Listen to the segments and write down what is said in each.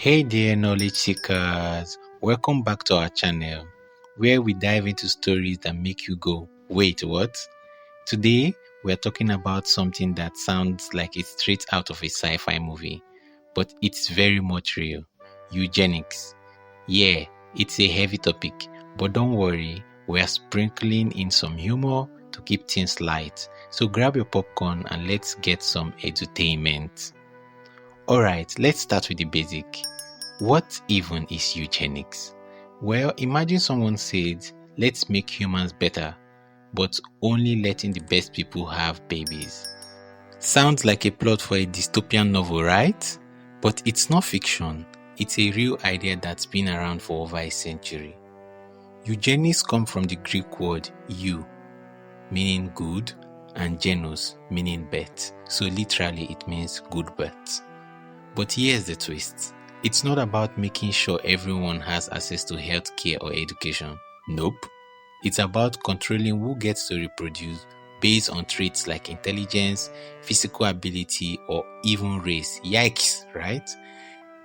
Hey dear knowledge seekers, welcome back to our channel where we dive into stories that make you go, wait, what? Today, we're talking about something that sounds like it's straight out of a sci-fi movie, but it's very much real. Eugenics. Yeah, it's a heavy topic, but don't worry, we're sprinkling in some humor to keep things light. So grab your popcorn and let's get some edutainment. Alright, let's start with the basic. What even is eugenics? Well, imagine someone said, let's make humans better, but only letting the best people have babies. Sounds like a plot for a dystopian novel, right? But it's not fiction. It's a real idea that's been around for over a century. Eugenics comes from the Greek word eu, meaning good, and genos, meaning birth. So literally it means good birth. But here's the twist. It's not about making sure everyone has access to healthcare or education. Nope. It's about controlling who gets to reproduce based on traits like intelligence, physical ability, or even race. Yikes, right?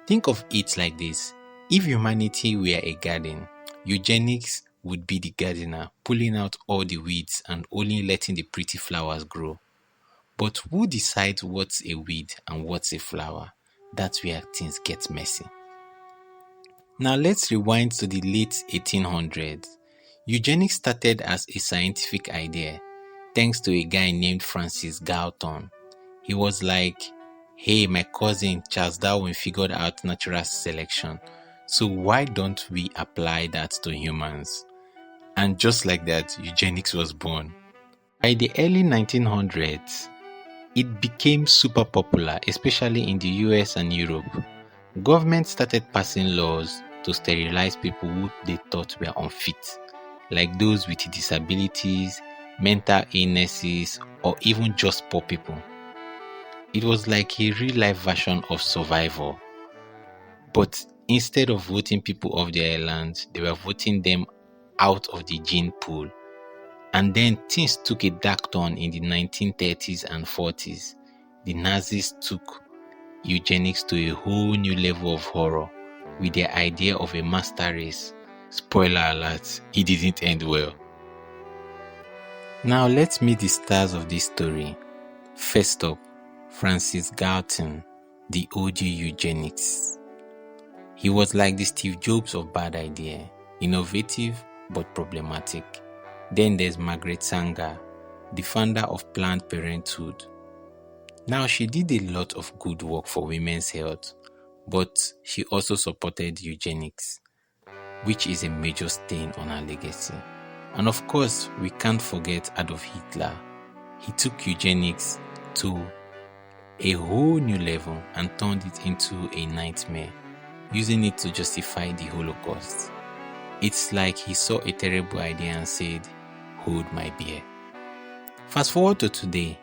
Think of it like this. If humanity were a garden, eugenics would be the gardener, pulling out all the weeds and only letting the pretty flowers grow. But who decides what's a weed and what's a flower? That's where things get messy. Now let's rewind to the late 1800s. Eugenics started as a scientific idea, thanks to a guy named Francis Galton. He was like, hey, my cousin Charles Darwin figured out natural selection, so why don't we apply that to humans? And just like that, eugenics was born. By the early 1900s, it became super popular, especially in the US and Europe. Governments started passing laws to sterilize people who they thought were unfit, like those with disabilities, mental illnesses, or even just poor people. It was like a real-life version of survival. But instead of voting people off their land, they were voting them out of the gene pool. And then things took a dark turn in the 1930s and 40s. The Nazis took eugenics to a whole new level of horror with their idea of a master race. Spoiler alert, it didn't end well. Now let's meet the stars of this story. First up, Francis Galton, the OG eugenics. He was like the Steve Jobs of bad idea, innovative but problematic. Then there's Margaret Sanger, the founder of Planned Parenthood. Now, she did a lot of good work for women's health, but she also supported eugenics, which is a major stain on her legacy. And of course, we can't forget Adolf Hitler. He took eugenics to a whole new level and turned it into a nightmare, using it to justify the Holocaust. It's like he saw a terrible idea and said, hold my beer. Fast forward to today,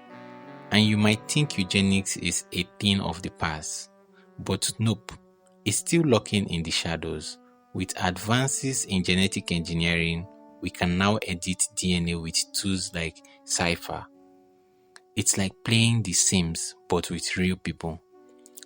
and you might think eugenics is a thing of the past, but nope, it's still lurking in the shadows. With advances in genetic engineering, we can now edit DNA with tools like Cypher. It's like playing The Sims, but with real people.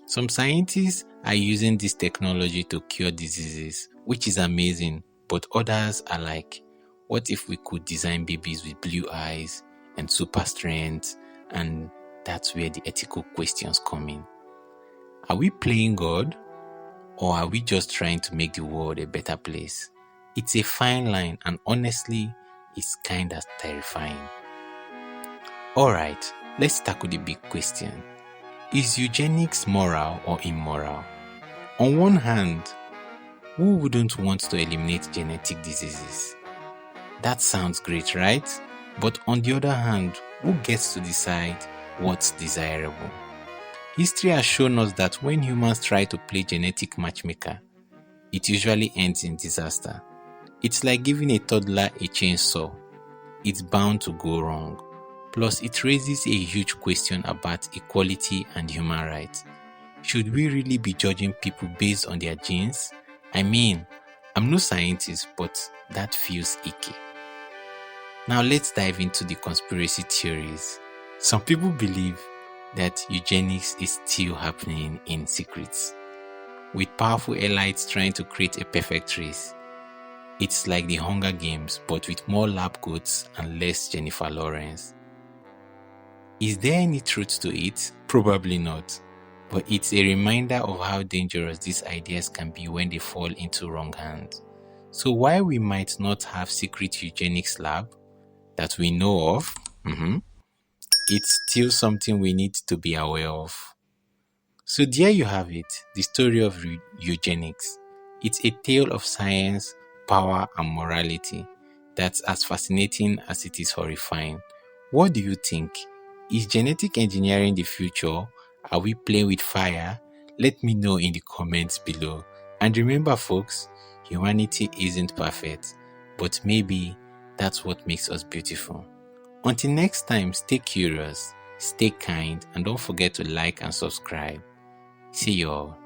Some scientists are using this technology to cure diseases, which is amazing, but others are like, what if we could design babies with blue eyes and super strength? And that's where the ethical questions come in. Are we playing God? Or are we just trying to make the world a better place? It's a fine line, and honestly, it's kinda terrifying. Alright, let's tackle the big question. Is eugenics moral or immoral? On one hand, who wouldn't want to eliminate genetic diseases? That sounds great, right? But on the other hand, who gets to decide what's desirable? History has shown us that when humans try to play genetic matchmaker, it usually ends in disaster. It's like giving a toddler a chainsaw. It's bound to go wrong. Plus, it raises a huge question about equality and human rights. Should we really be judging people based on their genes? I mean, I'm no scientist, but that feels icky. Now let's dive into the conspiracy theories. Some people believe that eugenics is still happening in secret. with powerful elites trying to create a perfect race. It's like the Hunger Games, but with more lab coats and less Jennifer Lawrence. Is there any truth to it? Probably not. But it's a reminder of how dangerous these ideas can be when they fall into wrong hands. So while we might not have secret eugenics lab that we know of, it's still something we need to be aware of. So there you have it, the story of eugenics. It's a tale of science, power, and morality that's as fascinating as it is horrifying. What do you think? Is genetic engineering the future? Are we playing with fire? Let me know in the comments below. And remember folks, humanity isn't perfect, but maybe that's what makes us beautiful. Until next time, stay curious, stay kind, and don't forget to like and subscribe. See you all.